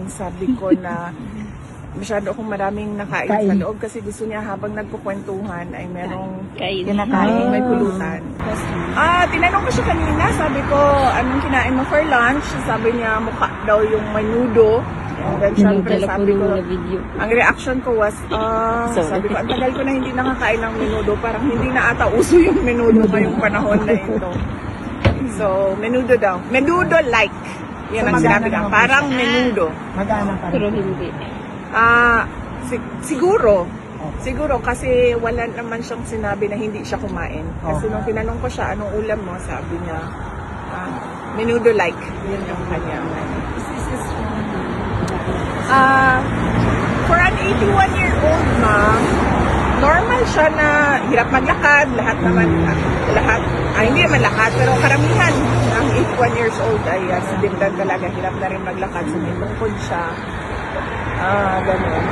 sabi ko na masyado akong maraming nakain sa loob kasi gusto niya habang nagkukwentuhan ay merong kinakain, may pulutan. Tinanong ko siya kanina, sabi ko, anong kinain mo for lunch? Sabi niya, mukha daw yung menudo. And then syempre sabi ko, ang reaction ko was, sabi ko, ang tagal ko na hindi nakakain ng menudo, parang hindi na ata uso yung menudo ngayong panahon na ito. So, menudo daw. Menudo-like. Yan ang sinabi niya. Parang menudo. Magana pa rin. Pero hindi. Siguro. Siguro kasi wala naman siyang sinabi na hindi siya kumain. Kasi nung tinanong ko siya, anong ulam mo? Sabi niya, menudo-like. Yun yung kanya. For an 81-year-old mom, normal siya na hirap maglakad. Hindi naman lahat, pero karamihan ng 81 years old ay si Dimdan talaga hirap na rin maglakad. So, may tungkod siya. Ganun.